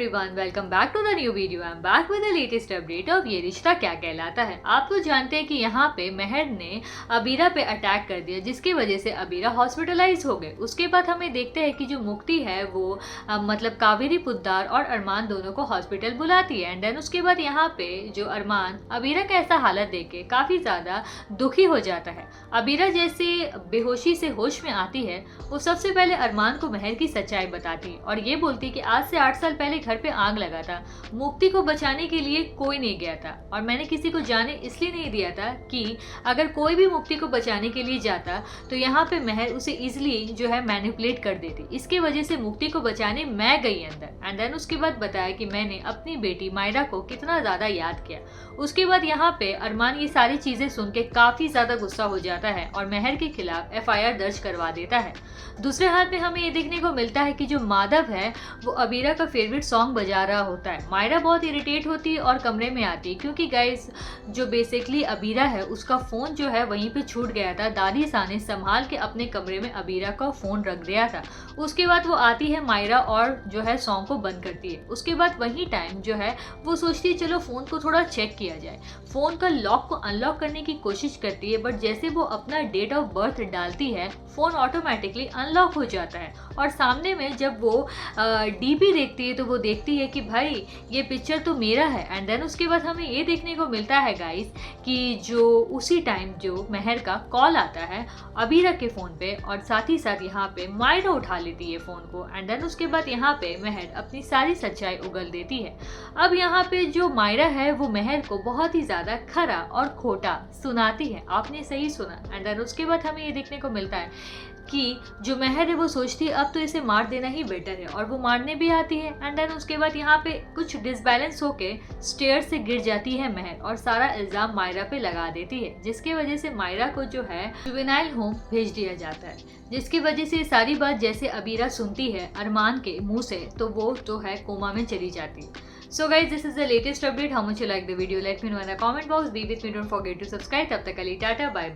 everyone, welcome back to the new video. I'm back with the latest update of ये रिश्ता क्या कहलाता है। आप तो जानते हैं कि यहाँ पे मेहर ने अबीरा पे अटैक कर दिया, जिसकी वजह से अबीरा हॉस्पिटलाइज हो गए। उसके बाद हमें देखते हैं कि जो मुक्ति है वो मतलब कावेरी पुद्दार और अरमान दोनों को हॉस्पिटल बुलाती है। एंड देन उसके बाद यहाँ पे जो अरमान अबीरा का ऐसा हालत देख के काफी ज्यादा दुखी हो जाता है। अबीरा जैसे बेहोशी से होश में आती है, वो सबसे पहले अरमान को मेहर की सच्चाई बताती है और ये बोलती है कि आज से 8 साल पहले घर पे आग लगा था, मुक्ति को बचाने के लिए कोई नहीं गया था और मैंने किसी को जाने इसलिए नहीं दिया था कि अगर कोई भी मुक्ति को बचाने के लिए जाता तो यहाँ पे मेहर उसे इजिली जो है मैनिपुलेट कर देती। इसके वजह से मुक्ति को बचाने मैं गई अंदर। एंड देन उसके बाद बताया कि मैंने अपनी बेटी मायरा को कितना ज्यादा याद किया। उसके बाद यहाँ पे अरमान ये सारी चीजें सुन के काफी ज्यादा गुस्सा हो जाता है और मेहर के खिलाफ FIR दर्ज करवा देता है। दूसरे हाथ में हमें ये देखने को मिलता है कि जो माधव है वो अबीरा का फेवरेट सॉन्ग बजा रहा होता है। मायरा बहुत इरिटेट होती है और कमरे में आती है क्योंकि गाइस जो बेसिकली अबीरा है उसका फोन जो है वहीं पे छूट गया था। दादी सा ने संभाल के अपने कमरे में अबीरा का फोन रख दिया था। उसके बाद वो आती है मायरा और जो है सॉन्ग को बंद करती है। उसके बाद वही टाइम जो है वो सोचती है चलो फोन को थोड़ा चेक किया जाए। फोन का लॉक को अनलॉक करने की कोशिश करती है, बट जैसे वो अपना डेट ऑफ बर्थ डालती है फोन ऑटोमेटिकली अनलॉक हो जाता है और सामने में जब वो DP देखती है तो वो देखती है कि भाई ये पिक्चर तो मेरा है। एंड देन उसके बाद हमें ये देखने को मिलता है गाइस कि जो उसी टाइम जो मेहर का कॉल आता है अबीरा के फोन पे और साथ ही साथ यहाँ पे मायरा उठा लेती है फोन को। एंड देन उसके बाद यहाँ पे मेहर अपनी सारी सच्चाई उगल देती है। अब यहाँ पे जो मायरा है वो मेहर को बहुत ही ज्यादा खरा और खोटा सुनाती है। आपने सही सुना। एंड देन उसके बाद हमें ये देखने को मिलता है कि जो मेहर है वो सोचती है अब तो इसे मार देना ही बेटर है और वो मारने भी आती है। एंड देन उसके बाद यहाँ पे कुछ डिसबैलेंस होके स्टेयर से गिर जाती है मेहर और सारा इल्जाम मायरा पे लगा देती है, जिसकी वजह से मायरा को जो है जुवेनाइल होम भेज दिया जाता है। जिसकी वजह से सारी बात जैसे अबीरा सुनती है अरमान के मुंह से तो वो जो है कोमा में चली जाती है। So guys, this is the latest update. How much you like the video? Let me know in the comment box. Be with me. Don't forget to subscribe. तब तक के लिए टाटा बाय बाय।